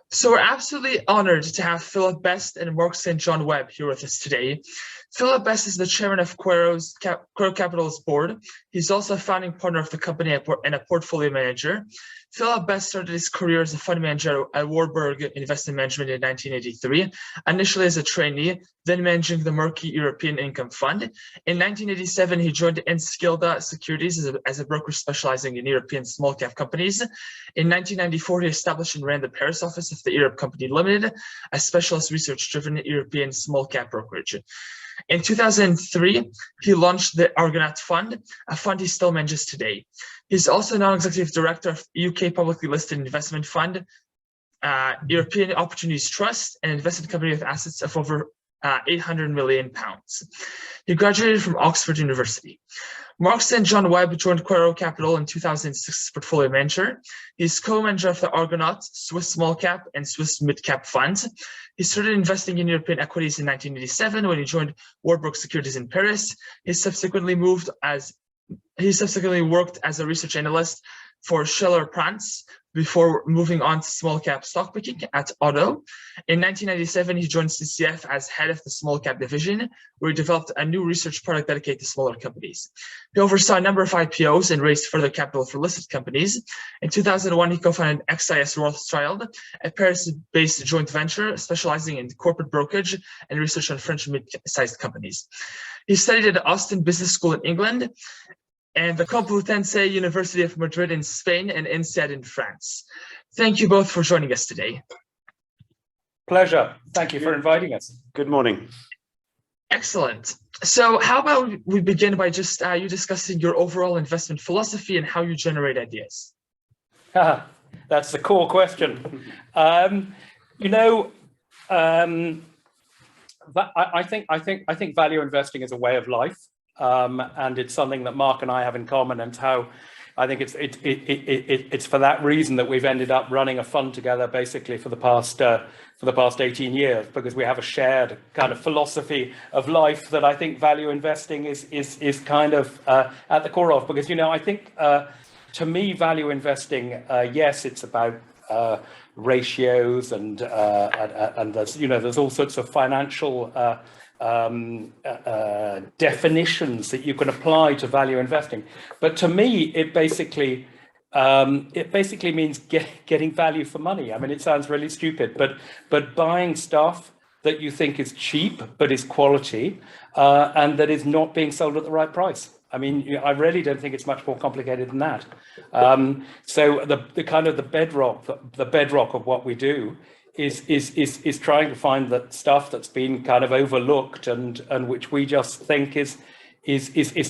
So we're absolutely honored to have Philip Best and Marc St. John Webb here with us today. Philip Best is the chairman of Quero Capital's board. He's also a founding partner of the company and a portfolio manager. Philip Best started his career as a fund manager at Warburg Investment Management in 1983, initially as a trainee, then managing the Merky European Income Fund. In 1987, he joined Enskilda Securities as a broker specializing in European small cap companies. In 1994, he established and ran the Paris office of the Europe Company Limited, a specialist research-driven European small cap brokerage. In 2003, he launched the Argonaut Fund, a fund he still manages today. He's also non-executive director of UK publicly listed investment fund, European Opportunities Trust, an investment company with assets of over £800 million. He graduated from Oxford University. Marc St. John Webb joined Quero Capital in 2006 as portfolio manager. He's co-manager of the Argonaut, Swiss Small Cap, and Swiss Mid Cap funds. He started investing in European equities in 1987 when he joined Warburg Securities in Paris. He subsequently worked as a research analyst for Schiller Parnes before moving on to small cap stock picking at Otto. In 1997, he joined CCF as head of the small cap division, where he developed a new research product dedicated to smaller companies. He oversaw a number of IPOs and raised further capital for listed companies. In 2001, he co-founded XIS Rothschild, a Paris-based joint venture specializing in corporate brokerage and research on French mid-sized companies. He studied at the Austin Business School in England and the Complutense University of Madrid in Spain and INSEAD in France. Thank you both for joining us today. Pleasure. Thank you for inviting us. Good morning. Excellent. So how about we begin by just you discussing your overall investment philosophy and how you generate ideas? That's the core question. I think value investing is a way of life. And it's something that Marc and I have in common, and how I think it's for that reason that we've ended up running a fund together basically for the past 18 years, because we have a shared kind of philosophy of life that I think value investing is kind of at the core of. Because I think to me, value investing, yes, it's about ratios and there's all sorts of financial definitions that you can apply to value investing, but to me it basically means getting value for money. I mean, it sounds really stupid, but buying stuff that you think is cheap but is quality, and that is not being sold at the right price. I mean, I really don't think it's much more complicated than that. So the kind of the bedrock of what we do is trying to find that stuff that's been kind of overlooked and which we just think is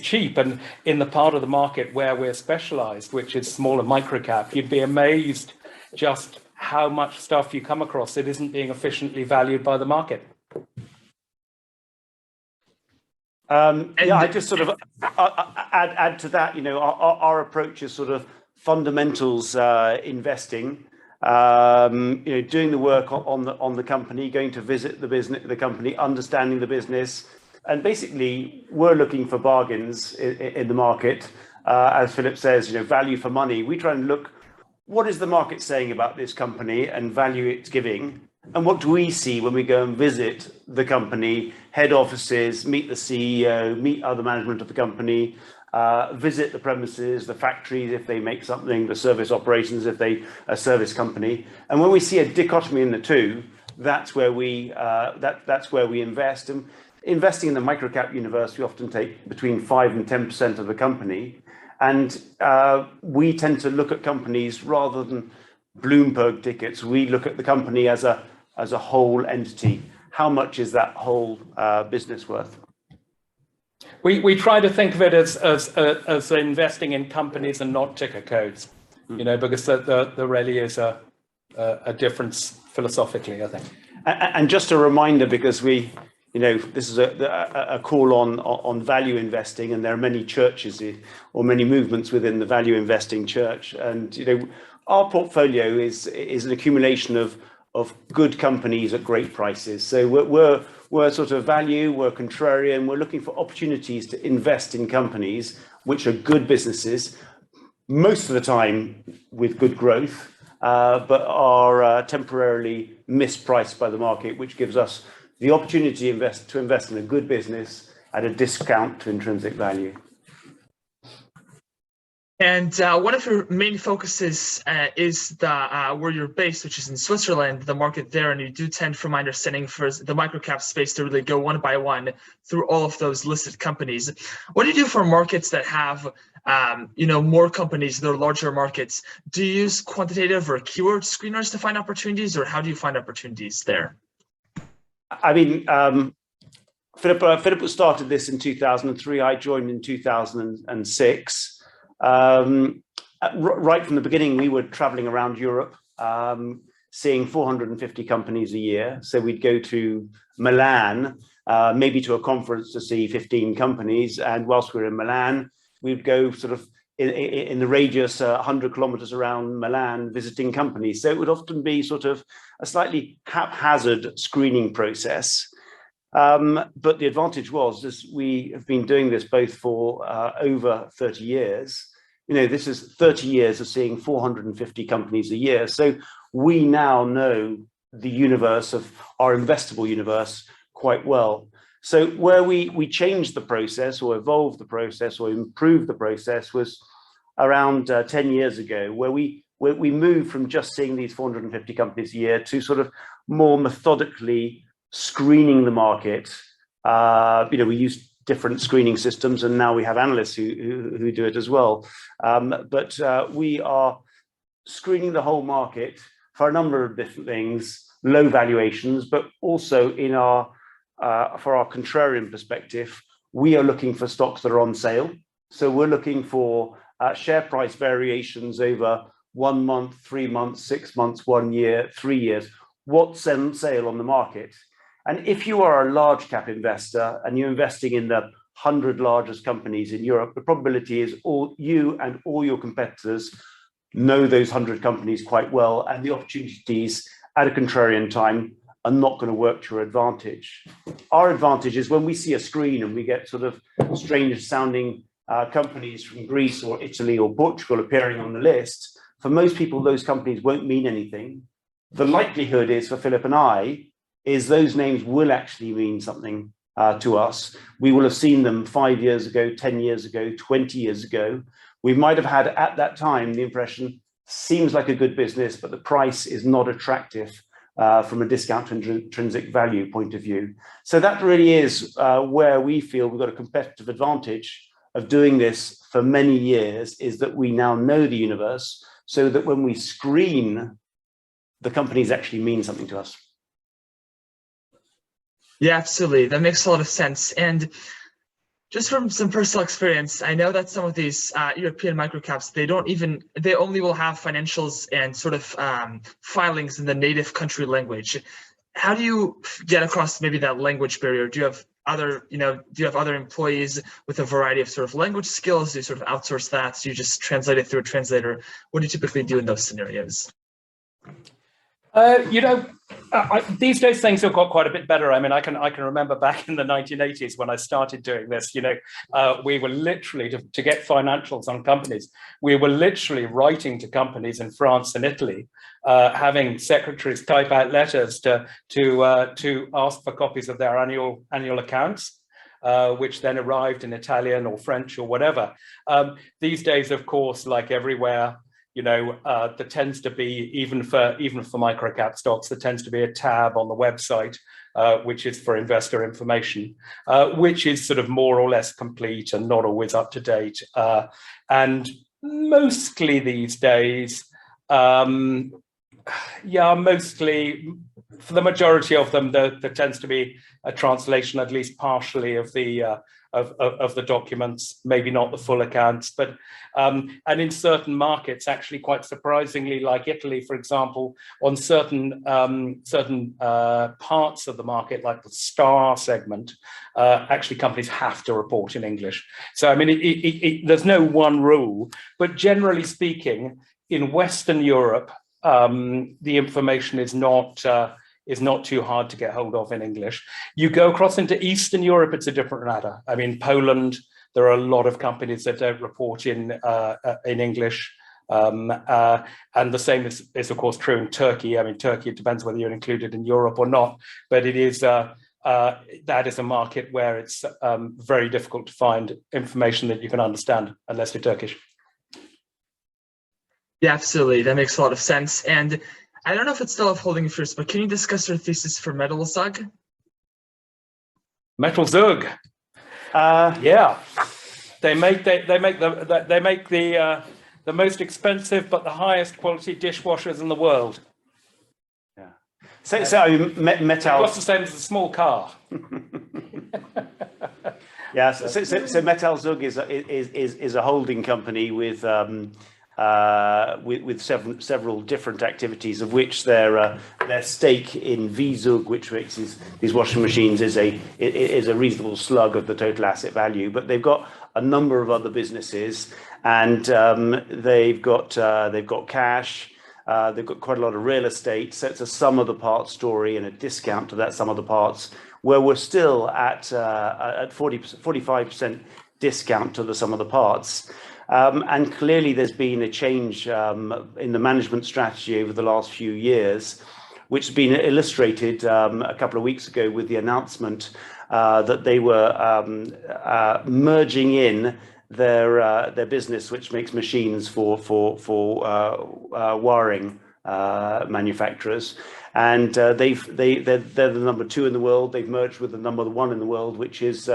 cheap. And in the part of the market where we're specialized, which is small and micro cap, you'd be amazed just how much stuff you come across that isn't being efficiently valued by the market. I just sort of add to that. Our approach is sort of fundamentals investing. Doing the work on the company, going to visit the company, understanding the business, and basically we're looking for bargains in the market. As Philip says, value for money. We try and look, what is the market saying about this company and value it's giving, and what do we see when we go and visit the company, head offices, meet the CEO, meet other management of the company, visit the premises, the factories if they make something, the service operations if they a service company. And when we see a dichotomy in the two, that's where we invest. And investing in the microcap universe, we often take between 5 and 10% of the company, and we tend to look at companies rather than Bloomberg tickets. We look at the company as a whole entity. How much is that whole business worth? We try to think of it as investing in companies and not ticker codes, because there really is a difference philosophically, I think. And just a reminder, because this is a call on value investing, and there are many churches or many movements within the value investing church. And our portfolio is an accumulation of good companies at great prices. So we're sort of value, we're contrarian, we're looking for opportunities to invest in companies which are good businesses, most of the time with good growth, but are temporarily mispriced by the market, which gives us the opportunity to invest in a good business at a discount to intrinsic value. And one of your main focuses is where you're based, which is in Switzerland, the market there, and you do tend, from my understanding, for the microcap space to really go one by one through all of those listed companies. What do you do for markets that have, more companies, they're larger markets? Do you use quantitative or keyword screeners to find opportunities, or how do you find opportunities there? I mean, Philip started this in 2003. I joined in 2006. Right from the beginning, we were traveling around Europe, seeing 450 companies a year. So we'd go to Milan, maybe to a conference to see 15 companies. And whilst we were in Milan, we'd go sort of in the radius 100 kilometers around Milan visiting companies. So it would often be sort of a slightly haphazard screening process. But the advantage was, as we have been doing this both for over 30 years, this is 30 years of seeing 450 companies a year. So we now know the universe of our investable universe quite well. So where we changed the process or evolved the process or improved the process was around 10 years ago, where we moved from just seeing these 450 companies a year to sort of more methodically screening the market. We use different screening systems, and now we have analysts who do it as well. But we are screening the whole market for a number of different things, low valuations, but also in for our contrarian perspective, we are looking for stocks that are on sale. So we're looking for share price variations over 1 month, 3 months, 6 months, 1 year, 3 years. What's on sale on the market? And if you are a large cap investor and you're investing in the 100 largest companies in Europe, the probability is you and all your competitors know those 100 companies quite well, and the opportunities at a contrarian time are not going to work to your advantage. Our advantage is when we see a screen and we get sort of strange sounding companies from Greece or Italy or Portugal appearing on the list. For most people, those companies won't mean anything. The likelihood is for Philip and I is those names will actually mean something to us. We will have seen them 5 years ago, 10 years ago, 20 years ago. We might have had at that time the impression, seems like a good business, but the price is not attractive from a discount to intrinsic value point of view. So that really is where we feel we've got a competitive advantage of doing this for many years, is that we now know the universe, so that when we screen, the companies actually mean something to us. Yeah, absolutely. That makes a lot of sense. And just from some personal experience, I know that some of these European microcaps, they only will have financials and sort of filings in the native country language. How do you get across maybe that language barrier? Do you have other employees with a variety of sort of language skills? Do you sort of outsource that? So you just translate it through a translator? What do you typically do in those scenarios? These days things have got quite a bit better. I mean, I can remember back in the 1980s when I started doing this. We were literally to get financials on companies. We were literally writing to companies in France and Italy, having secretaries type out letters to ask for copies of their annual accounts, which then arrived in Italian or French or whatever. These days, of course, like everywhere, there tends to be, even for microcap stocks, there tends to be a tab on the website, which is for investor information, which is sort of more or less complete and not always up to date. And mostly these days, mostly for the majority of them, there tends to be a translation, at least partially, of the documents, maybe not the full accounts, but and in certain markets, actually quite surprisingly, like Italy, for example, on certain parts of the market, like the star segment, actually companies have to report in English. So I mean, there's no one rule, but generally speaking, in Western Europe, the information is not too hard to get hold of in English. You go across into Eastern Europe, it's a different matter. I mean, Poland, there are a lot of companies that don't report in English. And the same is of course true in Turkey. I mean, Turkey, it depends whether you're included in Europe or not, but it is that is a market where it's very difficult to find information that you can understand unless you're Turkish. Yeah, absolutely. That makes a lot of sense. And I don't know if it's still of holding interest, but can you discuss your thesis for Metal Zug? Metal Zug. Yeah, they make the most expensive but the highest quality dishwashers in the world. Yeah. So metal. What's the same as a small car? Yeah. So Metal Zug is a holding company with several different activities, of which their stake in VZUG, which makes these washing machines, is a reasonable slug of the total asset value. But they've got a number of other businesses, and they've got cash. They've got quite a lot of real estate. So it's a sum of the parts story and a discount to that sum of the parts, where we're still at 45% discount to the sum of the parts. And clearly there's been a change in the management strategy over the last few years, which has been illustrated a couple of weeks ago with the announcement that they were merging in their business, which makes machines for wiring manufacturers. And they're the number 2 in the world. They've merged with the number 1 in the world, which is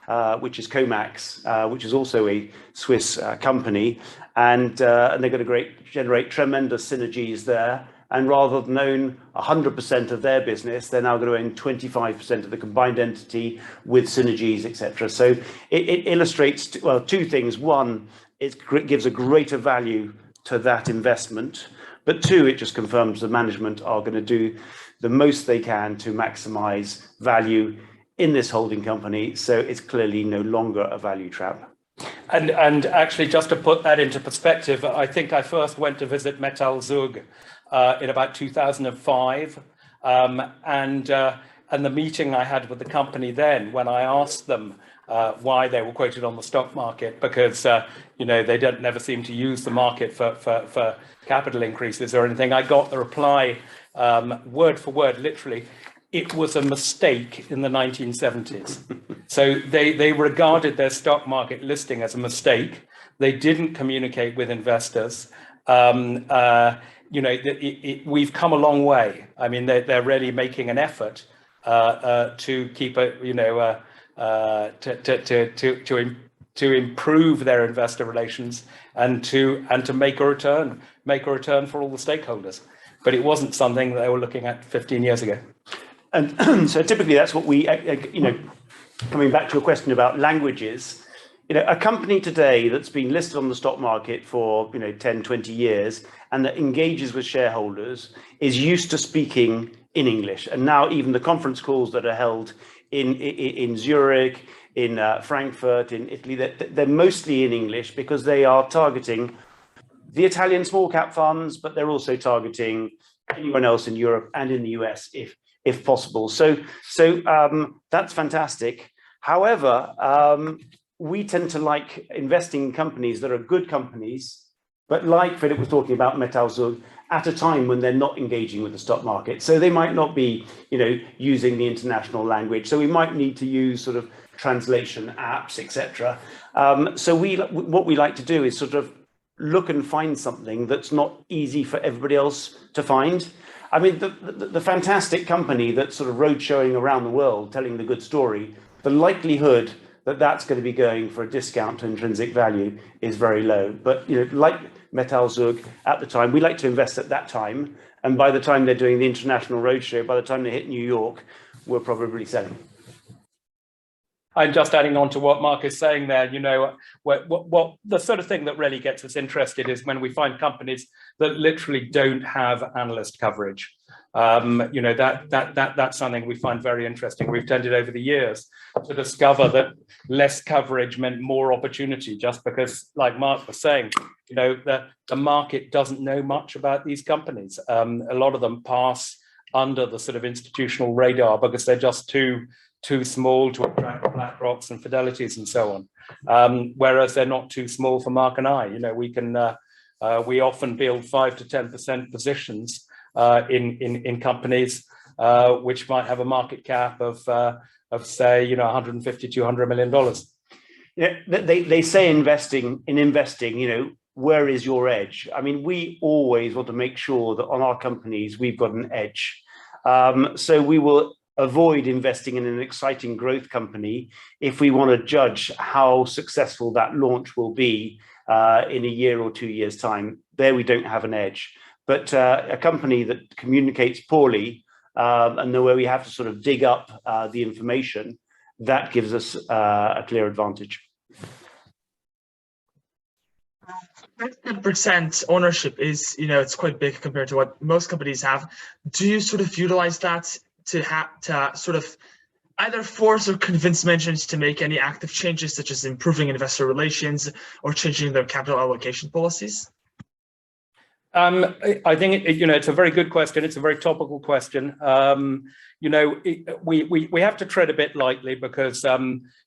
Comax, which is also a Swiss company, and they're going to generate tremendous synergies there. And rather than own 100% of their business, they're now going to own 25% of the combined entity with synergies, etc. So it illustrates, well, 2 things. 1, it gives a greater value to that investment, but 2, it just confirms the management are going to do the most they can to maximize value in this holding company. So it's clearly no longer a value trap. And actually, just to put that into perspective, I think I first went to visit Metal Zug in about 2005, and the meeting I had with the company then, when I asked them why they were quoted on the stock market, because they never seem to use the market for capital increases or anything, I got the reply word for word, literally, it was a mistake in the 1970s. So they regarded their stock market listing as a mistake. They didn't communicate with investors. We've come a long way. I mean, they're really making an effort to keep to improve their investor relations and to make a return for all the stakeholders. But it wasn't something that they were looking at 15 years ago. And so typically that's what we, coming back to a question about languages, a company today that's been listed on the stock market for 10, 20 years and that engages with shareholders is used to speaking in English. And now even the conference calls that are held in Zurich, in Frankfurt, in Italy, they're mostly in English because they are targeting the Italian small cap funds, but they're also targeting anyone else in Europe and in the US if possible. So that's fantastic. However, we tend to like investing in companies that are good companies, but like Philip was talking about Metal Zug, at a time when they're not engaging with the stock market. So they might not be, using the international language. So we might need to use sort of translation apps, etc. So what we like to do is sort of look and find something that's not easy for everybody else to find. I mean, the fantastic company that's sort of road showing around the world, telling the good story, the likelihood that that's going to be going for a discount to intrinsic value is very low. But, like Metal Zug at the time, we like to invest at that time. And by the time they're doing the international roadshow, by the time they hit New York, we're probably selling. I'm just adding on to what Marc is saying there. What the sort of thing that really gets us interested is when we find companies that literally don't have analyst coverage. That's something we find very interesting. We've tended over the years to discover that less coverage meant more opportunity, just because, like Marc was saying, the market doesn't know much about these companies. A lot of them pass under the sort of institutional radar because they're just too small to attract BlackRocks and Fidelities and so on. Whereas they're not too small for Marc and I. We can We often build 5 to 10% positions in companies which might have a market cap of say, you know, 150, $200 million. Yeah, they say investing, you know, where is your edge? I mean, we always want to make sure that on our companies, we've got an edge. So we will avoid investing in an exciting growth company if we want to judge how successful that launch will be in a year or 2 years' time. There we don't have an edge. But a company that communicates poorly and where we have to sort of dig up the information, that gives us a clear advantage. 10% ownership is, you know, it's quite big compared to what most companies have. Do you sort of utilize that to sort of either force or convince management to make any active changes, such as improving investor relations or changing their capital allocation policies? I think, you know, it's a very good question. It's a very topical question. You know, we have to tread a bit lightly because,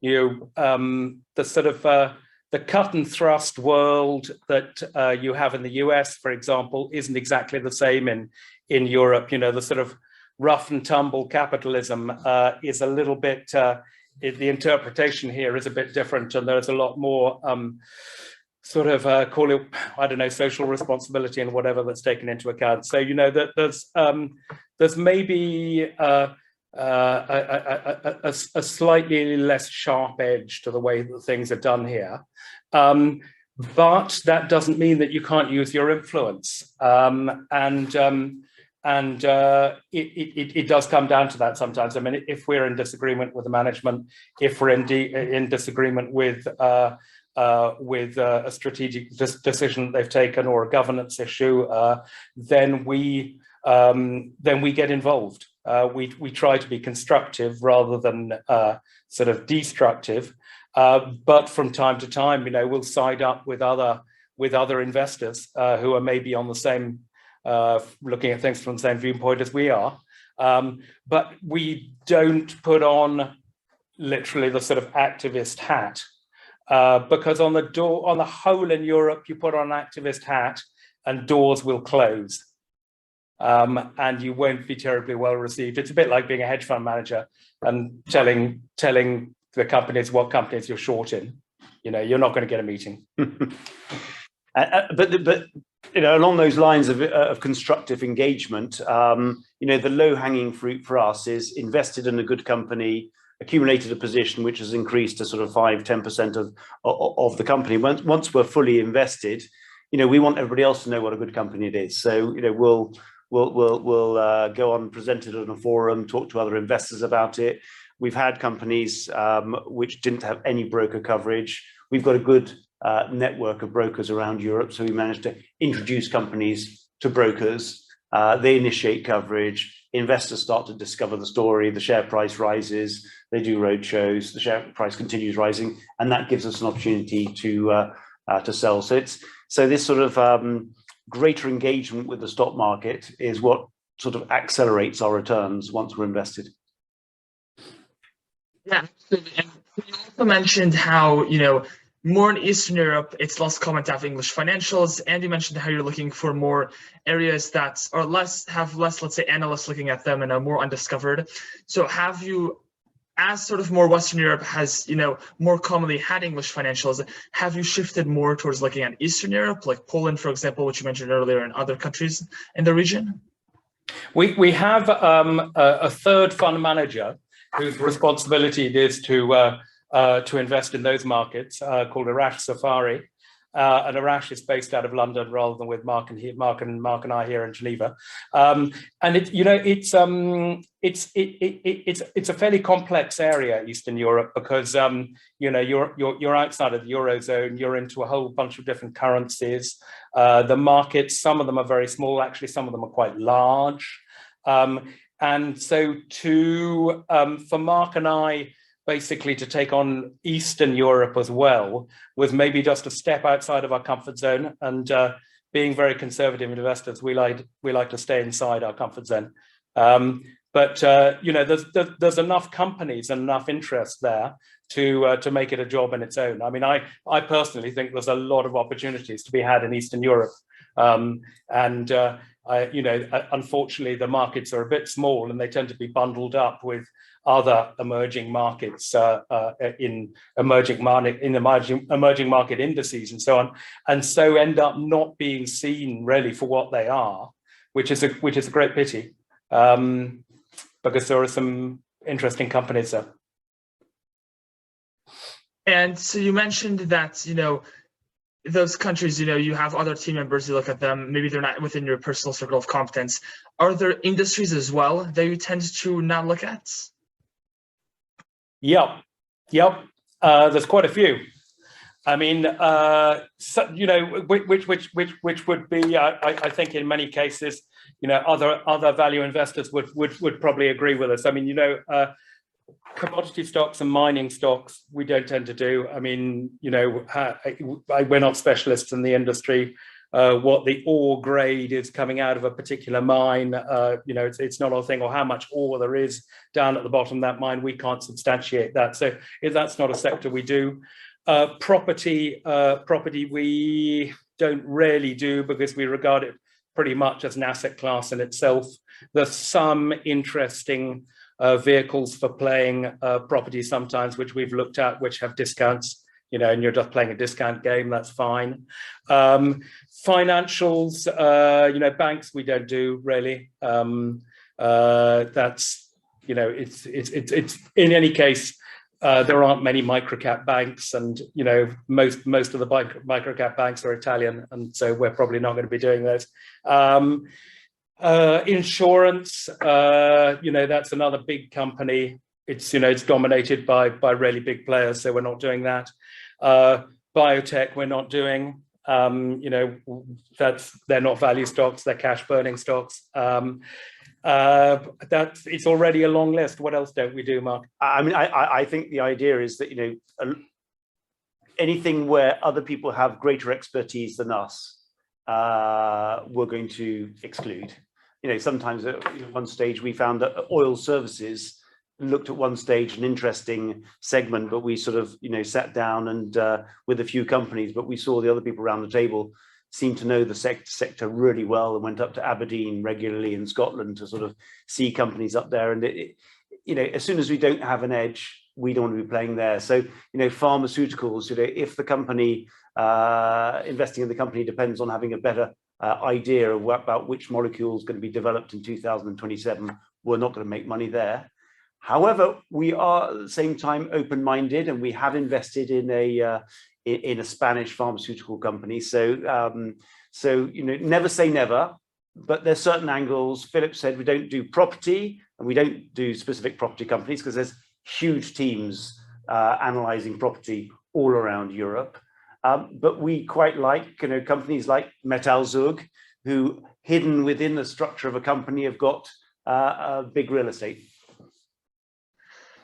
you know, the sort of the cut and thrust world that you have in the US, for example, isn't exactly the same in Europe. You know, the sort of rough and tumble capitalism is a little bit, the interpretation here is a bit different, and there's a lot more sort of call it, I don't know, social responsibility and whatever that's taken into account. So, you know, that there's maybe a slightly less sharp edge to the way that things are done here. But that doesn't mean that you can't use your influence. It does come down to that sometimes. I mean, if we're in disagreement with the management, if we're in disagreement with a strategic decision they've taken or a governance issue, then we get involved. We try to be constructive rather than sort of destructive. But from time to time, you know, we'll side up with other investors who are maybe on the same, looking at things from the same viewpoint as we are. But we don't put on literally the sort of activist hat. Because on the whole in Europe, you put on an activist hat and doors will close. And you won't be terribly well received. It's a bit like being a hedge fund manager and telling the companies what companies you're short in. You know, you're not going to get a meeting. But you know, along those lines of constructive engagement, you know, the low-hanging fruit for us is invested in a good company, accumulated a position which has increased to sort of 5-10% of the company. Once we're fully invested, you know, we want everybody else to know what a good company it is. So, you know, we'll go on, present it on a forum, talk to other investors about it. We've had companies which didn't have any broker coverage. We've got a good network of brokers around Europe, so we managed to introduce companies to brokers. They initiate coverage. Investors start to discover the story. The share price rises. They do road shows. The share price continues rising, and that gives us an opportunity to sell. So this sort of greater engagement with the stock market is what sort of accelerates our returns once we're invested. Yeah, absolutely. And you also mentioned how, you know, more in Eastern Europe, it's less common to have English financials. And you mentioned how you're looking for more areas that are have less, let's say, analysts looking at them and are more undiscovered. So have you, as sort of more Western Europe has, you know, more commonly had English financials, have you shifted more towards looking at Eastern Europe, like Poland, for example, which you mentioned earlier, and other countries in the region? We have a third fund manager whose responsibility it is to invest in those markets, called Arash Safari. And Arash is based out of London rather than with Marc and I here in Geneva. And it, you know, it's a fairly complex area, Eastern Europe, because you know, you're outside of the Eurozone. You're into a whole bunch of different currencies. The markets, some of them are very small. Actually, some of them are quite large. And so for Marc and I, basically to take on Eastern Europe as well was maybe just a step outside of our comfort zone. And being very conservative investors, we like to stay inside our comfort zone. But you know, there's enough companies and enough interest there to make it a job in its own. I mean, I personally think there's a lot of opportunities to be had in Eastern Europe. Unfortunately, the markets are a bit small and they tend to be bundled up with other emerging markets in emerging market indices and so on, and so end up not being seen really for what they are, which is a great pity, because there are some interesting companies there. And so you mentioned that, those countries, you have other team members, you look at them, maybe they're not within your personal circle of competence. Are there industries as well that you tend to not look at? Yep. There's quite a few. I mean, which would be, I think, in many cases, other value investors would probably agree with us. I mean, commodity stocks and mining stocks, we don't tend to do. I mean, we're not specialists in the industry. What the ore grade is coming out of a particular mine, it's not our thing, or how much ore there is down at the bottom of that mine. We can't substantiate that. So that's not a sector we do. Property we don't really do because we regard it pretty much as an asset class in itself. There's some interesting vehicles for playing property sometimes, which we've looked at, which have discounts, and you're just playing a discount game, that's fine. Financials, banks we don't do really. That's, it's in any case, there aren't many microcap banks, and most of the microcap banks are Italian, and so we're probably not going to be doing those. Insurance, that's another big company. It's it's dominated by really big players, so we're not doing that. Biotech we're not doing. They're not value stocks, they're cash burning stocks. It's already a long list. What else don't we do, Mark? I mean, I think the idea is that anything where other people have greater expertise than us, we're going to exclude. Sometimes at one stage we found that oil services looked at one stage an interesting segment, but we sort of sat down and with a few companies, but we saw the other people around the table seemed to know the sector really well and went up to Aberdeen regularly in Scotland to sort of see companies up there. And as soon as we don't have an edge, we don't want to be playing there. So pharmaceuticals, if the company investing in the company depends on having a better idea of about which molecule is going to be developed in 2027, we're not going to make money there. However, we are at the same time open-minded, and we have invested in a Spanish pharmaceutical company. So never say never, but there's certain angles. Philip said we don't do property, and we don't do specific property companies because there's huge teams analyzing property all around Europe. But we quite like companies like Metalzug, who hidden within the structure of a company have got big real estate.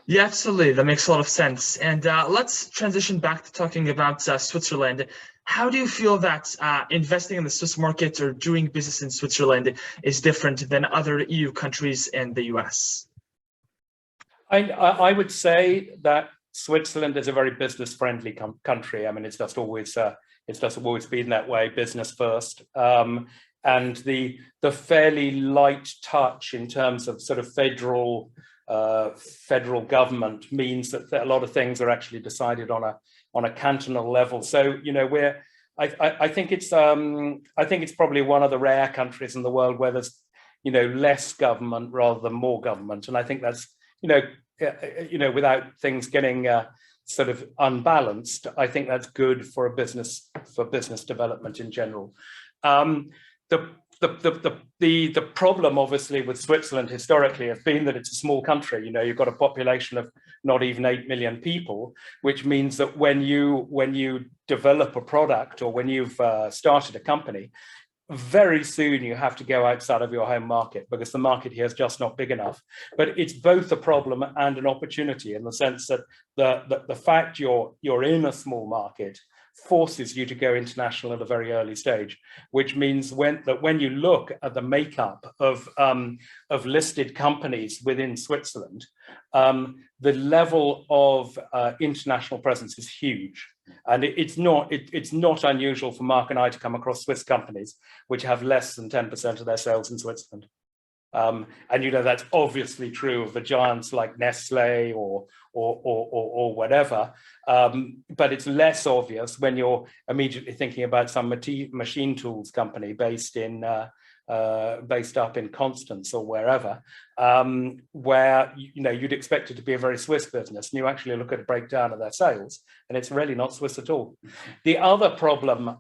Yeah, absolutely. That makes a lot of sense. And let's transition back to talking about Switzerland. How do you feel that investing in the Swiss market or doing business in Switzerland is different than other EU countries and the US? I would say that Switzerland is a very business-friendly country. I mean, it's just always been that way, business first. And the fairly light touch in terms of sort of federal government means that a lot of things are actually decided on a cantonal level. So I think it's probably one of the rare countries in the world where there's less government rather than more government, and I think that's without things getting sort of unbalanced, I think that's good for business development in general. The problem, obviously, with Switzerland historically has been that it's a small country. You've got a population of not even 8 million people, which means that when you develop a product or when you've started a company, very soon you have to go outside of your home market because the market here is just not big enough. But it's both a problem and an opportunity in the sense that the fact you're in a small market forces you to go international at a very early stage, which means when you look at the makeup of listed companies within Switzerland, the level of international presence is huge. And it's not unusual for Mark and I to come across Swiss companies which have less than 10% of their sales in Switzerland. And that's obviously true of the giants like Nestle or whatever, but it's less obvious when you're immediately thinking about some machine tools company based up in Constance or wherever, where you'd expect it to be a very Swiss business, and you actually look at a breakdown of their sales, and it's really not Swiss at all. The other problem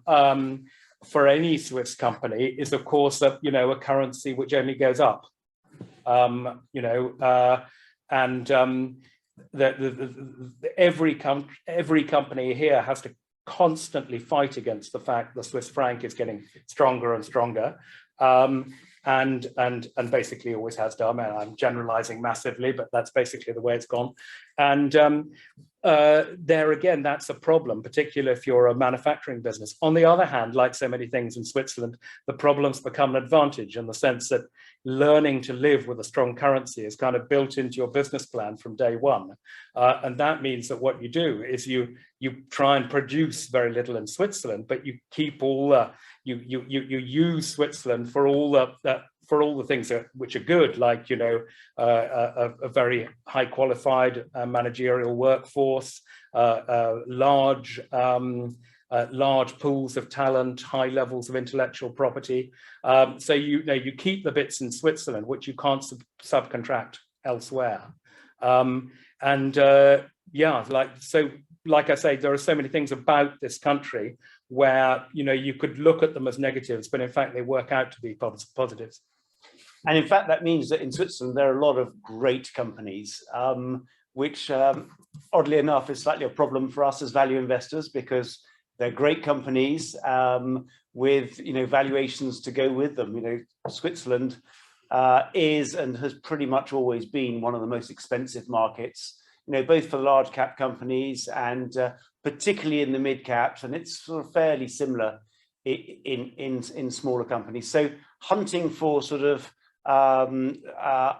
for any Swiss company is, of course, that a currency which only goes up. Every company here has to constantly fight against the fact the Swiss franc is getting stronger and stronger, and basically always has done. I'm generalizing massively, but that's basically the way it's gone. And there again, that's a problem, particularly if you're a manufacturing business. On the other hand, like so many things in Switzerland, the problems become an advantage in the sense that learning to live with a strong currency is kind of built into your business plan from day one. And that means that what you do is you try and produce very little in Switzerland, but you keep all you use Switzerland for all the things which are good, like a very high qualified managerial workforce, large pools of talent, high levels of intellectual property. So you keep the bits in Switzerland which you can't subcontract elsewhere. Like I say, there are so many things about this country where you could look at them as negatives, but in fact they work out to be positives. And in fact, that means that in Switzerland, there are a lot of great companies, which oddly enough is slightly a problem for us as value investors, because they're great companies with valuations to go with them. Switzerland is and has pretty much always been one of the most expensive markets, both for large cap companies and particularly in the mid caps, and it's sort of fairly similar in smaller companies. So hunting for sort of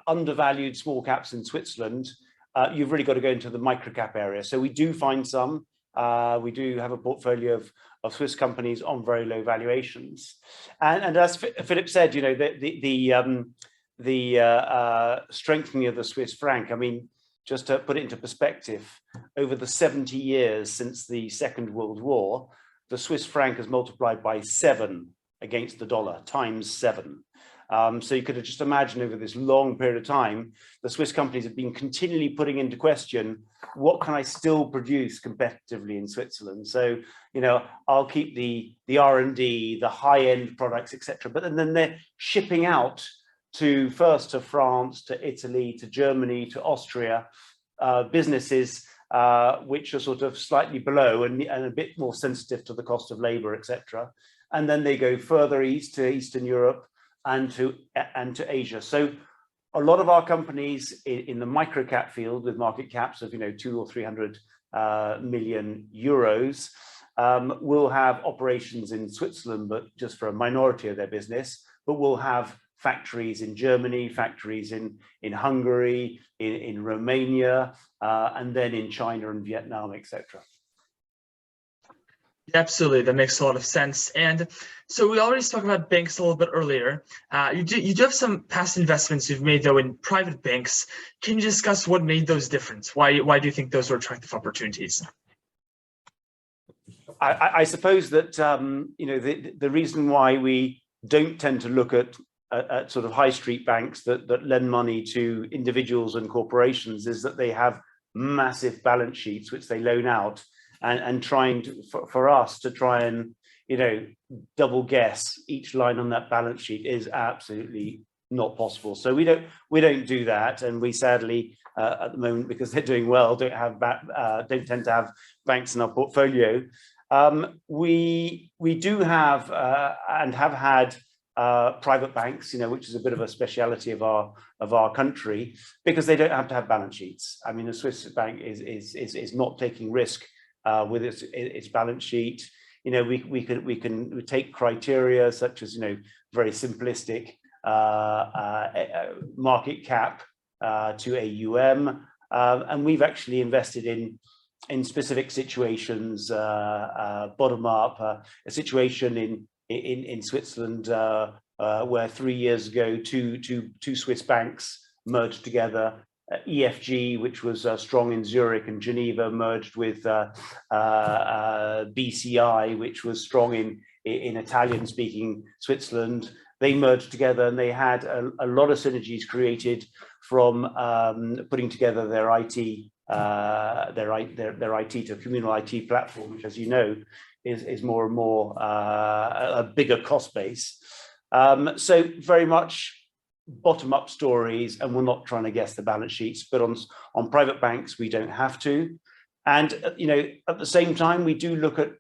undervalued small caps in Switzerland, you've really got to go into the microcap area. So we do find some. We do have a portfolio of Swiss companies on very low valuations, and as Philip said, the strengthening of the Swiss franc. I mean, just to put it into perspective, over the 70 years since the Second World War, the Swiss franc has multiplied by 7 against the dollar, times 7. So you could just imagine over this long period of time, the Swiss companies have been continually putting into question, what can I still produce competitively in Switzerland? So, I'll keep the R&D, the high-end products, etc. But then they're shipping out first to France, to Italy, to Germany, to Austria, businesses which are sort of slightly below and a bit more sensitive to the cost of labor, etc. And then they go further east to Eastern Europe and to Asia. So a lot of our companies in the microcap field with market caps of 200 or 300 million euros will have operations in Switzerland, but just for a minority of their business, but will have factories in Germany, factories in Hungary, in Romania, and then in China and Vietnam, etc. Absolutely, that makes a lot of sense. And so we already spoke about banks a little bit earlier. You do have some past investments you've made though in private banks. Can you discuss what made those different? Why do you think those were attractive opportunities? I suppose that the reason why we don't tend to look at sort of high street banks that lend money to individuals and corporations is that they have massive balance sheets which they loan out, and trying for us to try and double guess each line on that balance sheet is absolutely not possible. So we don't do that, and we sadly at the moment, because they're doing well, don't tend to have banks in our portfolio. We do have and have had private banks, which is a bit of a speciality of our country, because they don't have to have balance sheets. I mean, the Swiss bank is not taking risk with its balance sheet. We can take criteria such as very simplistic market cap to AUM, and we've actually invested in in specific situations, bottom up. A situation in Switzerland where 3 years ago two Swiss banks merged together. EFG, which was strong in Zurich and Geneva, merged with BCI, which was strong in Italian-speaking Switzerland. They merged together, and they had a lot of synergies created from putting together their IT to a communal IT platform, which, as you know, is more and more a bigger cost base. So very much bottom-up stories, and we're not trying to guess the balance sheets, but on private banks we don't have to. And at the same time, we do look at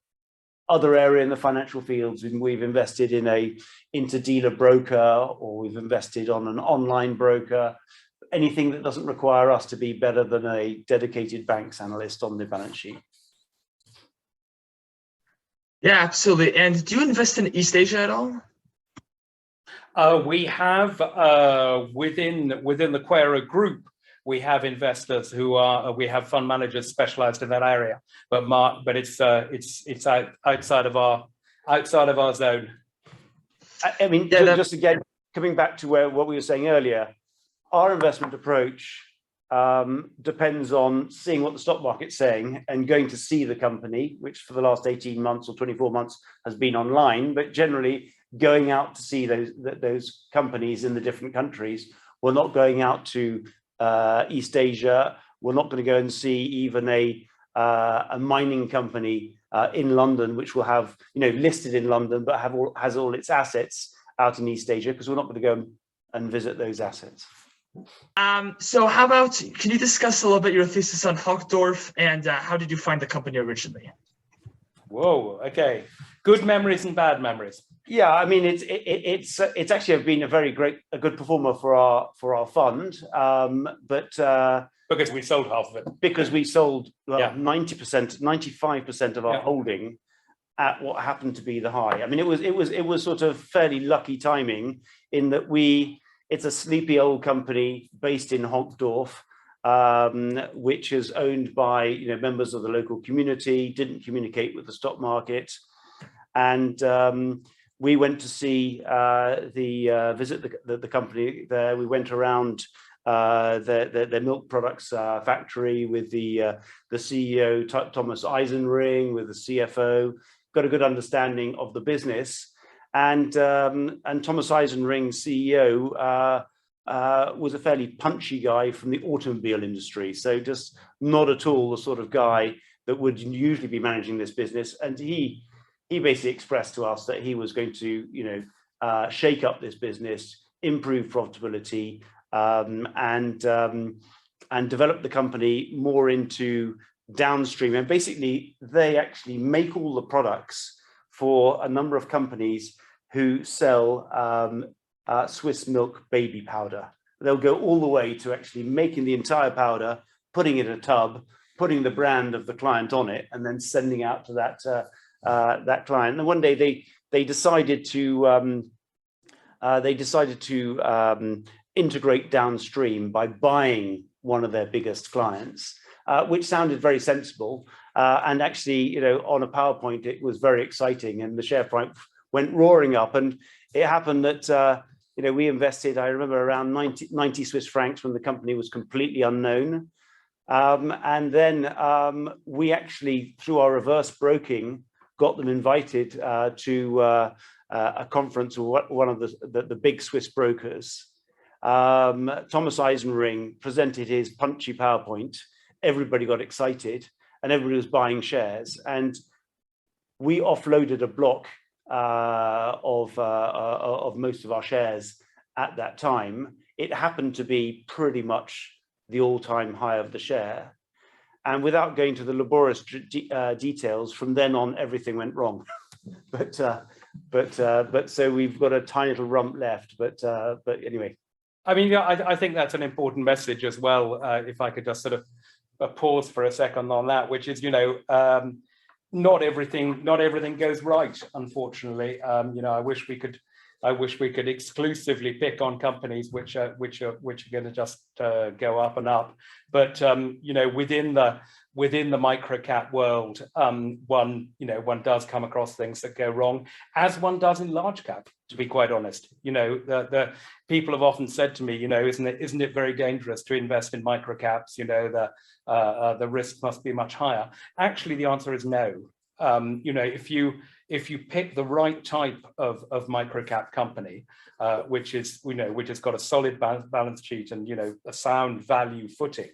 other area in the financial fields, and we've invested in a interdealer broker, or we've invested on an online broker, anything that doesn't require us to be better than a dedicated banks analyst on the balance sheet. Yeah, absolutely. And do you invest in East Asia at all? We have within the Quero group, we have investors who we have fund managers specialized in that area, but it's outside of our zone. I mean, yeah, just again, coming back to what we were saying earlier, our investment approach depends on seeing what the stock market's saying and going to see the company, which for the last 18 months or 24 months has been online, but generally going out to see those companies in the different countries. We're not going out to East Asia. We're not going to go and see even a mining company in London, which will have, listed in London, but has all its assets out in East Asia, because we're not going to go and visit those assets. So how about, can you discuss a little bit your thesis on Hochdorf, and how did you find the company originally? Whoa, okay. Good memories and bad memories. Yeah, I mean, it's actually been a good performer for our fund, but because we sold half of it. Because we sold 90%, 95% of our holding at what happened to be the high. I mean, it was sort of fairly lucky timing in that it's a sleepy old company based in Hochdorf, which is owned by members of the local community, didn't communicate with the stock market, and we went to see visit the company there. We went around their milk products factory with the CEO Thomas Eisenring, with the CFO, got a good understanding of the business, and Thomas Eisenring, CEO, was a fairly punchy guy from the automobile industry, so just not at all the sort of guy that would usually be managing this business. And he basically expressed to us that he was going to shake up this business, improve profitability, and develop the company more into downstream. And basically they actually make all the products for a number of companies who sell Swiss milk baby powder. They'll go all the way to actually making the entire powder, putting it in a tub, putting the brand of the client on it, and then sending out to that client. And one day they decided to integrate downstream by buying one of their biggest clients, which sounded very sensible. And actually, on a PowerPoint, it was very exciting, and the share price went roaring up. And it happened that we invested, I remember, around 90 Swiss francs when the company was completely unknown. And then we actually, through our reverse broking, got them invited to a conference with one of the big Swiss brokers. Thomas Eisenring presented his punchy PowerPoint. Everybody got excited, and everybody was buying shares. And we offloaded a block of most of our shares at that time. It happened to be pretty much the all-time high of the share. And without going to the laborious details, from then on, everything went wrong. but so we've got a tiny little rump left. But anyway. I mean, I think that's an important message as well. If I could just sort of pause for a second on that, which is, not everything goes right, unfortunately. I wish we could I wish we could exclusively pick on companies which are going to just go up and up. But you know, within the microcap world, one does come across things that go wrong, as one does in large cap. To be quite honest, you know, the people have often said to me, you know, isn't it very dangerous to invest in microcaps? You know, the risk must be much higher. Actually, the answer is no. You know, if you pick the right type of microcap company, which has got a solid balance sheet and, you know, a sound value footing,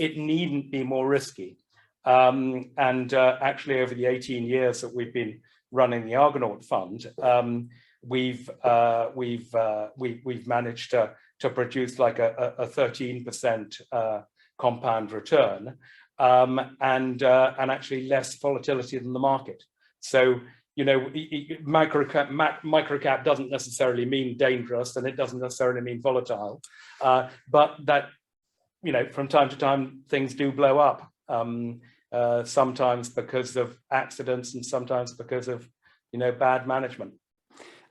it needn't be more risky. Actually, over the 18 years that we've been running the Argonaut Fund, we've managed to produce like a 13% compound return. And actually less volatility than the market. So, you know, microcap doesn't necessarily mean dangerous, and it doesn't necessarily mean volatile, but that, you know, from time to time things do blow up. Sometimes because of accidents, and sometimes because of, you know, bad management.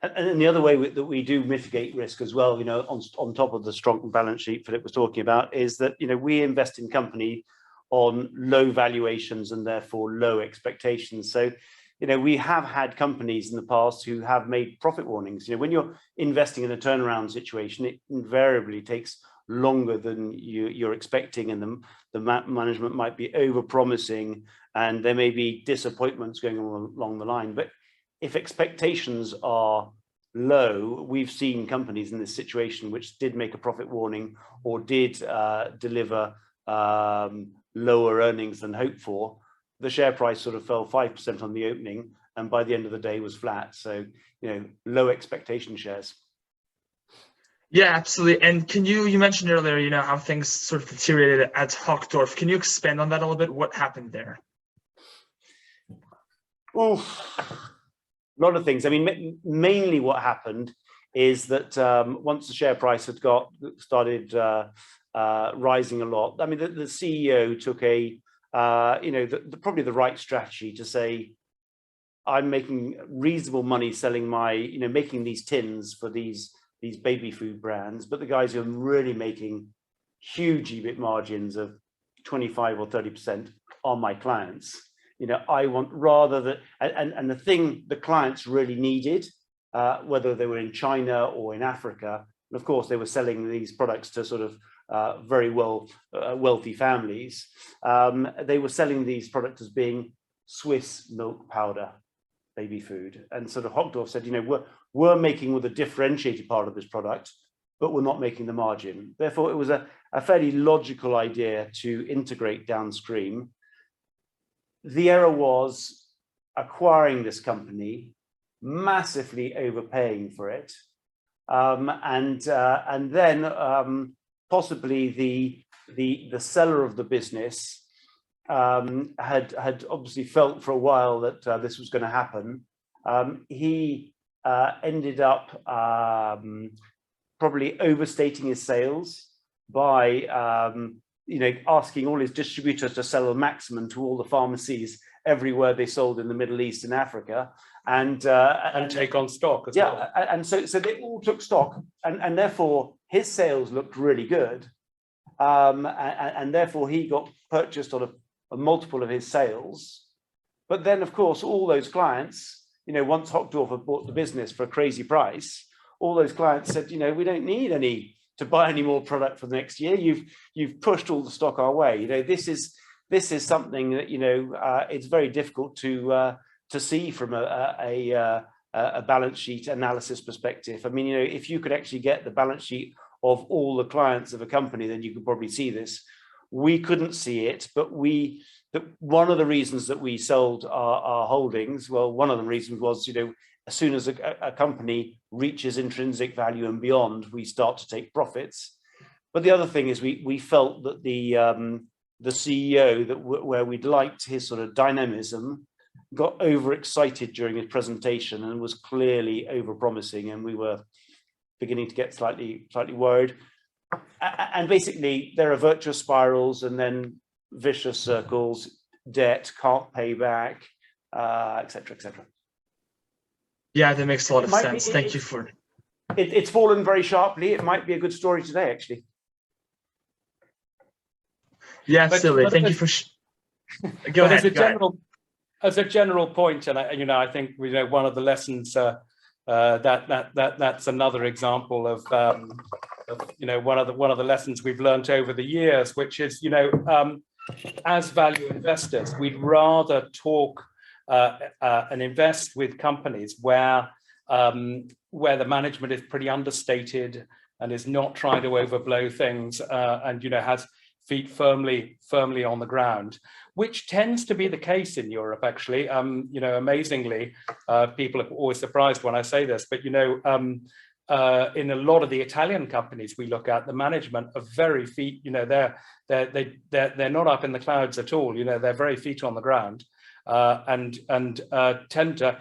And the other way that we do mitigate risk as well, you know, on top of the strong balance sheet Philip was talking about, is that, you know, we invest in company on low valuations and therefore low expectations. So, you know, we have had companies in the past who have made profit warnings. You know, when you're investing in a turnaround situation, it invariably takes longer than you're expecting, and the management might be over promising, and there may be disappointments going along the line. But if expectations are low, we've seen companies in this situation which did make a profit warning or did deliver lower earnings than hoped for. The share price sort of fell 5% on the opening, and by the end of the day was flat. So, you know, low expectation shares. Yeah, absolutely. And you mentioned earlier, you know, how things sort of deteriorated at Hochdorf. Can you expand on that a little bit? What happened there? Well, a lot of things. I mean, mainly what happened is that once the share price had started rising a lot, I mean, the CEO took probably the right strategy to say, I'm making reasonable money selling making these tins for these baby food brands, but the guys who are really making huge EBIT margins of 25 or 30% are my clients. You know, I want rather that, and the thing the clients really needed, whether they were in China or in Africa, and of course they were selling these products to sort of very wealthy families. They were selling these products as being Swiss milk powder baby food, and sort of Hochdorf said, you know, we're making with a differentiated part of this product, but we're not making the margin. Therefore, it was a fairly logical idea to integrate downstream. The error was acquiring this company, massively overpaying for it, and then possibly the seller of the business had obviously felt for a while that this was going to happen. He ended up probably overstating his sales by asking all his distributors to sell a maximum to all the pharmacies everywhere they sold in the Middle East and Africa, and take on stock as well. And so they all took stock, and therefore his sales looked really good, and therefore he got purchased on a multiple of his sales. But then, of course, all those clients, you know, once Hochdorf had bought the business for a crazy price, all those clients said, you know, we don't need to buy any more product for the next year. You've pushed all the stock our way. You know, this is something that, you know, it's very difficult to see from a balance sheet analysis perspective. I mean, you know, if you could actually get the balance sheet of all the clients of a company, then you could probably see this. We couldn't see it, but one of the reasons that we sold our holdings, well, one of the reasons was, you know, as soon as a company reaches intrinsic value and beyond, we start to take profits. But the other thing is we felt that the CEO, where we'd liked his sort of dynamism, got overexcited during his presentation and was clearly overpromising, and we were beginning to get slightly worried. And basically, there are virtuous spirals and then vicious circles, debt, can't pay back, etc., etc. Yeah, that makes a lot of sense. Thank you for. it's fallen very sharply. It might be a good story today, actually. Yeah, absolutely. Thank you for. Go ahead. As a general point, and I think one of the lessons that's another example of one of the lessons we've learned over the years, which is as value investors, we'd rather talk and invest with companies where the management is pretty understated and is not trying to overblow things and has feet firmly on the ground, which tends to be the case in Europe, actually. Amazingly, people are always surprised when I say this, but in a lot of the Italian companies we look at, the management are very they're not up in the clouds at all. They're very feet on the ground, and tend to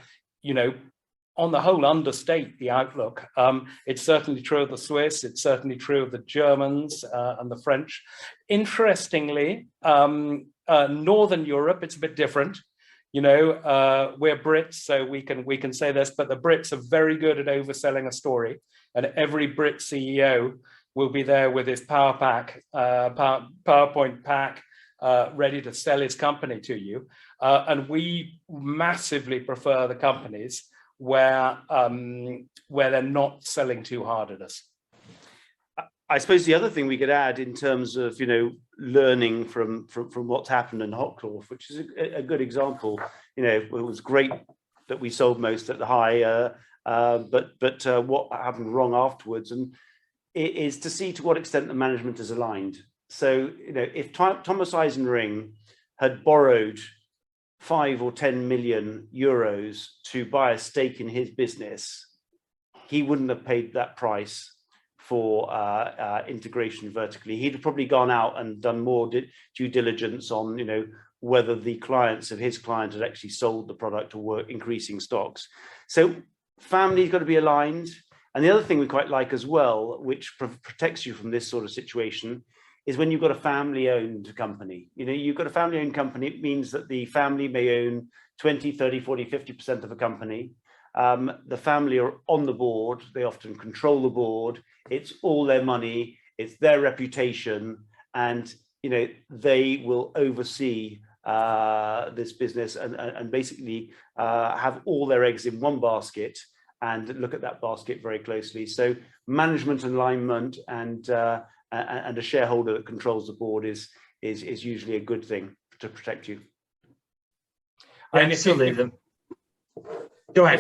on the whole understate the outlook. It's certainly true of the Swiss, it's certainly true of the Germans and the French. Interestingly, Northern Europe, it's a bit different. We're Brits, so we can say this, but the Brits are very good at overselling a story, and every Brit CEO will be there with his PowerPoint pack, ready to sell his company to you. And we massively prefer the companies where they're not selling too hard at us. I suppose the other thing we could add in terms of learning from what's happened in Hocklorf, which is a good example. It was great that we sold most at the high, but what happened wrong afterwards, and it is to see to what extent the management is aligned. So if Thomas Eisenring had borrowed 5 or 10 million euros to buy a stake in his business, he wouldn't have paid that price for integration vertically. He'd have probably gone out and done more due diligence on whether the clients of his client had actually sold the product or were increasing stocks. So family's got to be aligned. And the other thing we quite like as well, which protects you from this sort of situation, is when you've got a family-owned company. You've got a family-owned company, it means that the family may own 20, 30, 40, 50% of a company. The family are on the board, they often control the board, it's all their money, it's their reputation, and they will oversee this business and basically have all their eggs in one basket and look at that basket very closely. So management alignment and a shareholder that controls the board is usually a good thing to protect you. And go ahead.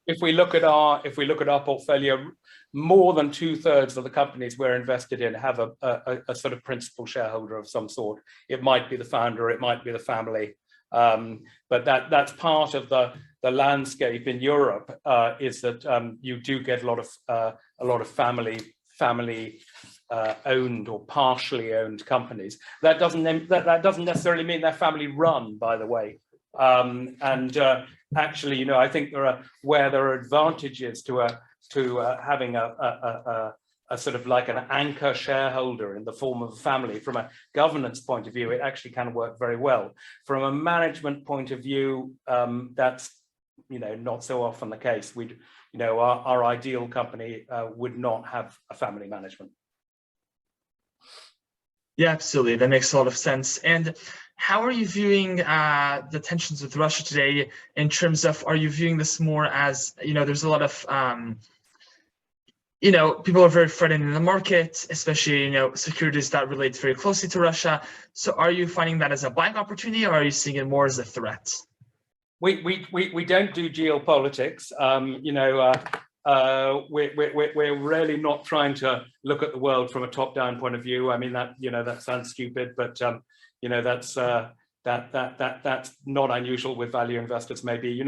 If we look at our portfolio, more than 2/3 of the companies we're invested in have a sort of principal shareholder of some sort. It might be the founder, it might be the family, but that's part of the landscape in Europe. Is that you do get a lot of family owned or partially owned companies. That doesn't necessarily mean they're family run, by the way. Actually, I think there are advantages to having a sort of like an anchor shareholder in the form of a family. From a governance point of view, it actually can work very well. From a management point of view, that's not so often the case. Our ideal company would not have a family management. Yeah, absolutely. That makes a lot of sense. And how are you viewing the tensions with Russia today in terms of, are you viewing this more as, there's a lot of, people are very frightened in the market, especially, securities that relate very closely to Russia. So are you finding that as a buying opportunity, or are you seeing it more as a threat? We don't do geopolitics. We're really not trying to look at the world from a top-down point of view. I mean, that sounds stupid, but that's not unusual with value investors. Maybe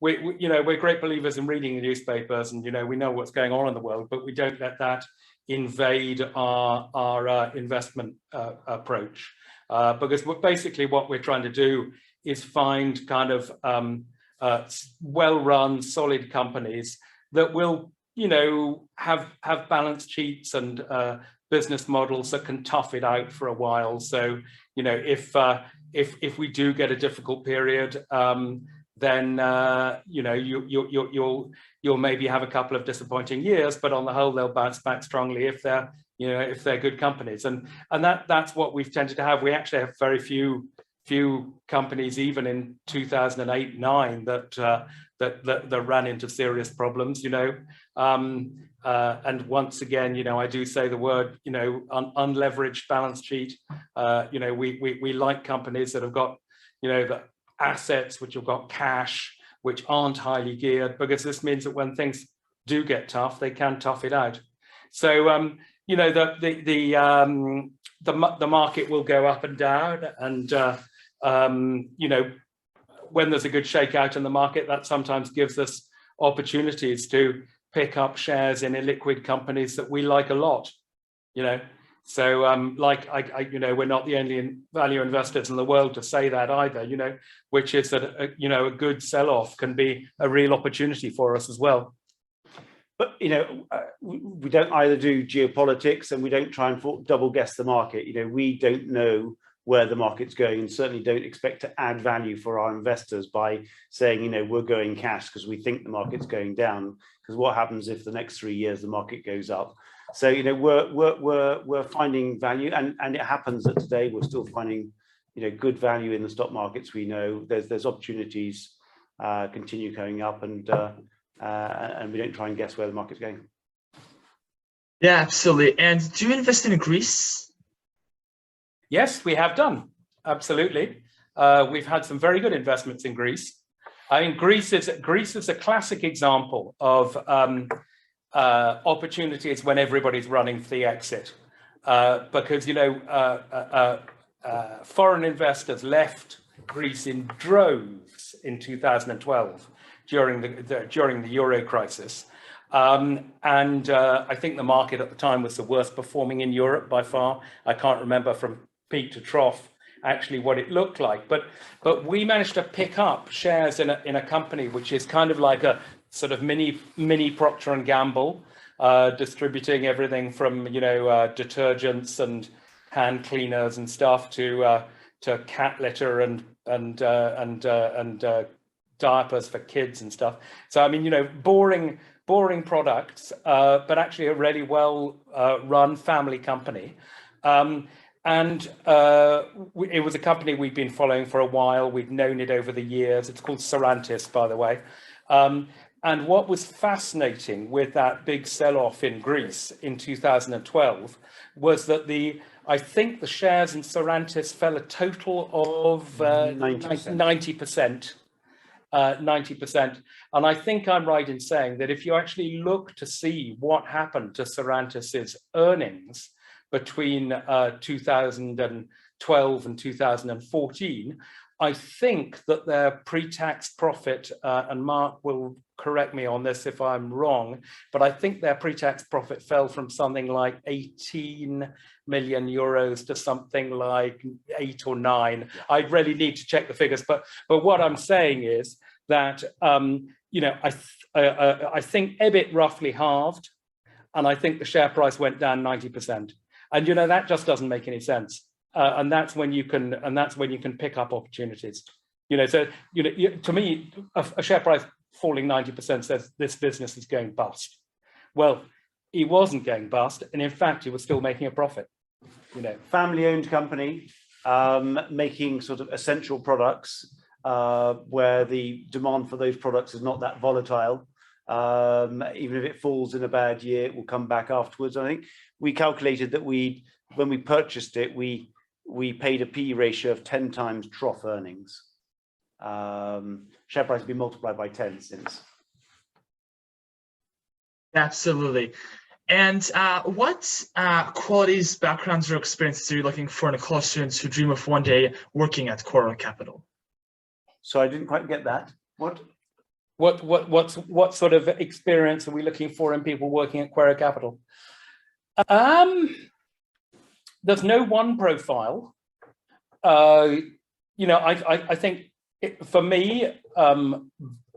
we're great believers in reading the newspapers, and we know what's going on in the world, but we don't let that invade our investment approach, because basically what we're trying to do is find kind of well-run, solid companies that will, have balance sheets and business models that can tough it out for a while. So, if we do get a difficult period, then you'll maybe have a couple of disappointing years, but on the whole they'll bounce back strongly if they're good companies, and that's what we've tended to have. We actually have very few companies, even in 2008-9, that ran into serious problems, and once again, I do say the word, unleveraged balance sheet. We like companies that have got, the assets which have got cash, which aren't highly geared, because this means that when things do get tough, they can tough it out. So, the market will go up and down, and when there's a good shakeout in the market, that sometimes gives us opportunities to pick up shares in illiquid companies that we like a lot. So we're not the only value investors in the world to say that either. Which is that a good sell-off can be a real opportunity for us as well. But we don't either do geopolitics, and we don't try and double guess the market. We don't know where the market's going, and certainly don't expect to add value for our investors by saying, we're going cash because we think the market's going down. Because what happens if the next 3 years the market goes up? So we're finding value, and it happens that today we're still finding good value in the stock markets. We know there's opportunities continue going up, and we don't try and guess where the market's going. Yeah, absolutely. And do you invest in Greece? Yes, we have done. Absolutely. We've had some very good investments in Greece. I mean, Greece is a classic example of opportunities when everybody's running for the exit, because foreign investors left Greece in droves in 2012 during the Euro crisis, and I think the market at the time was the worst performing in Europe by far. I can't remember from peak to trough actually what it looked like, but we managed to pick up shares in a company which is kind of like a sort of mini Procter and Gamble, distributing everything from detergents and hand cleaners and stuff to cat litter and diapers for kids and stuff. So I mean, boring products, but actually a really well run family company. And it was a company we've been following for a while. We've known it over the years. It's called Sarantis, by the way. And what was fascinating with that big sell-off in Greece in 2012 was that I think the shares in Sarantis fell a total of 90%. 90%. And I think I'm right in saying that if you actually look to see what happened to Sarantis's earnings between 2012 and 2014, I think that their pre-tax profit, and Mark will correct me on this if I'm wrong, but I think their pre-tax profit fell from something like 18 million euros to something like 8 or 9. I really need to check the figures, but what I'm saying is that I think EBIT roughly halved, and I think the share price went down 90%. And that just doesn't make any sense. And that's when you can pick up opportunities. So to me, a share price falling 90% says this business is going bust. Well, he wasn't going bust, and in fact, he was still making a profit. Family-owned company, making sort of essential products, where the demand for those products is not that volatile. Even if it falls in a bad year, it will come back afterwards. I think we calculated that when we purchased it, we paid a P/E ratio of 10 times trough earnings. Share price has been multiplied by 10 since. Absolutely. And what qualities, backgrounds, or experiences are you looking for in college students who dream of one day working at Quora Capital? So I didn't quite get that. What sort of experience are we looking for in people working at Quora Capital? There's no one profile. I think for me,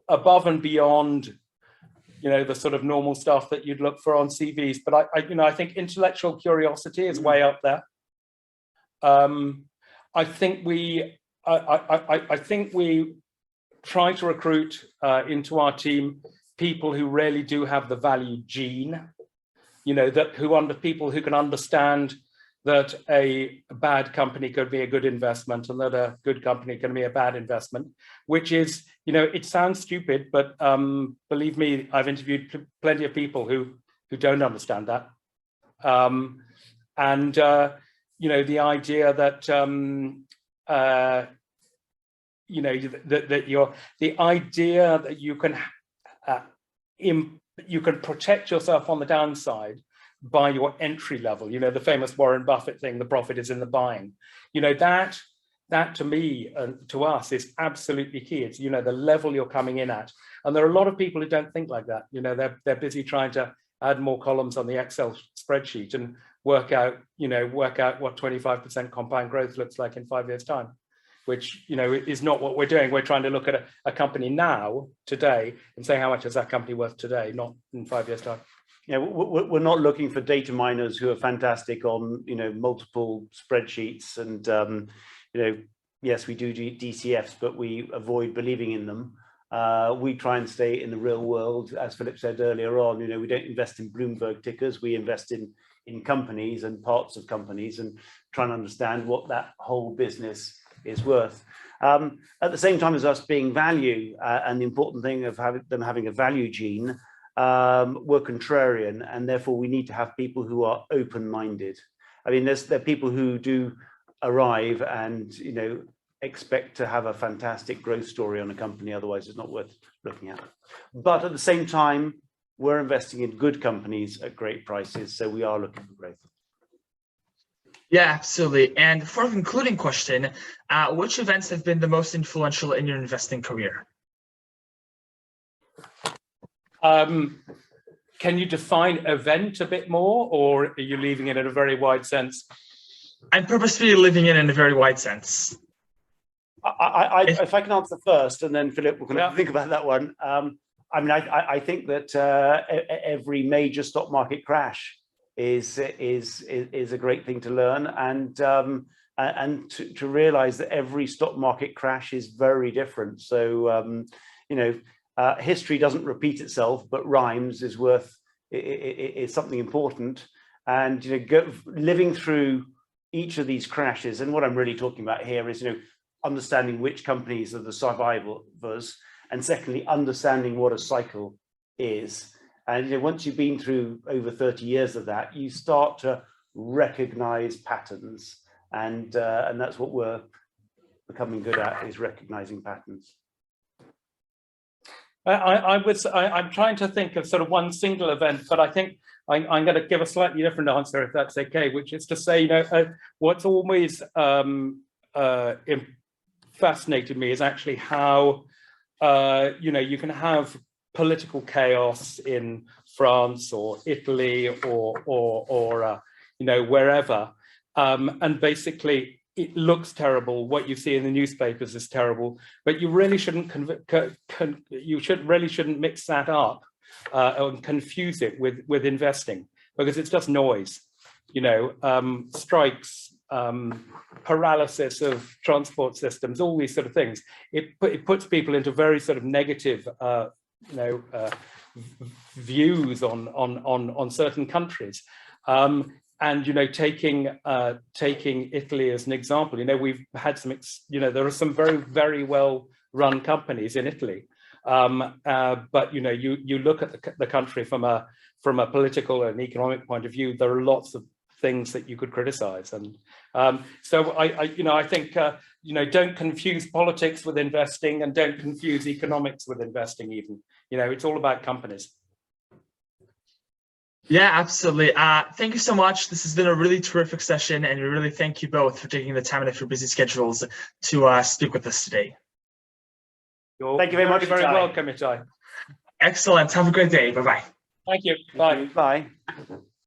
above and beyond, the sort of normal stuff that you'd look for on CVs, but I think intellectual curiosity is way up there. I think we try to recruit into our team people who really do have the value gene, you know, people who can understand that a bad company could be a good investment and that a good company can be a bad investment, which is, you know, it sounds stupid, but believe me, I've interviewed plenty of people who don't understand that. You know, the idea that, you know, the idea that you can protect yourself on the downside by your entry level, you know, the famous Warren Buffett thing, the profit is in the buying, you know, that to me and to us is absolutely key. It's, you know, the level you're coming in at. And there are a lot of people who don't think like that. You know, they're busy trying to add more columns on the Excel spreadsheet and work out what 25% compound growth looks like in 5 years' time, which, you know, is not what we're doing. We're trying to look at a company now, today, and say how much is that company worth today, not in 5 years' time. Yeah, we're not looking for data miners who are fantastic on, you know, multiple spreadsheets and, you know, yes, we do DCFs, but we avoid believing in them. We try and stay in the real world. As Philip said earlier on, you know, we don't invest in Bloomberg tickers. We invest in companies and parts of companies and try and understand what that whole business is worth. At the same time as us being value, and the important thing of them having a value gene, we're contrarian, and therefore we need to have people who are open-minded. I mean, there are people who do arrive and, you know, expect to have a fantastic growth story on a company, otherwise it's not worth looking at. But at the same time, we're investing in good companies at great prices, so we are looking for growth. Yeah, absolutely. And for a concluding question, which events have been the most influential in your investing career? Can you define event a bit more, or are you leaving it in a very wide sense? I'm purposefully leaving it in a very wide sense. If I can answer first, and then Philip will think about that one. I mean, I think that every major stock market crash is a great thing to learn, and to realize that every stock market crash is very different. So you know, history doesn't repeat itself, but rhymes is something important. And, you know, living through each of these crashes, and what I'm really talking about here is, you know, understanding which companies are the survivors, and secondly, understanding what a cycle is. And, you know, once you've been through over 30 years of that, you start to recognize patterns, and that's what we're becoming good at, is recognizing patterns. I'm trying to think of sort of one single event, but I think I'm going to give a slightly different answer, if that's okay, which is to say, you know, what's always fascinated me is actually how, you know, you can have political chaos in France or Italy or you know, wherever, and basically it looks terrible. What you see in the newspapers is terrible, but you really shouldn't really shouldn't mix that up and confuse it with investing, because it's just noise. You know, strikes, paralysis of transport systems, all these sort of things. It puts people into very sort of negative, you know, views on certain countries. And, you know, taking Italy as an example, you know, we've had some, you know, there are some very, very well run companies in Italy. But, you know, you look at the country from a political and economic point of view, there are lots of things that you could criticize. And so you know, I think, you know, don't confuse politics with investing, and don't confuse economics with investing even. You know, it's all about companies. Yeah, absolutely. Thank you so much. This has been a really terrific session, and we really thank you both for taking the time out of your busy schedules to speak with us today. Thank you very much. Very welcome, Itai. Excellent. Have a great day. Bye-bye. Thank you. Bye. Bye.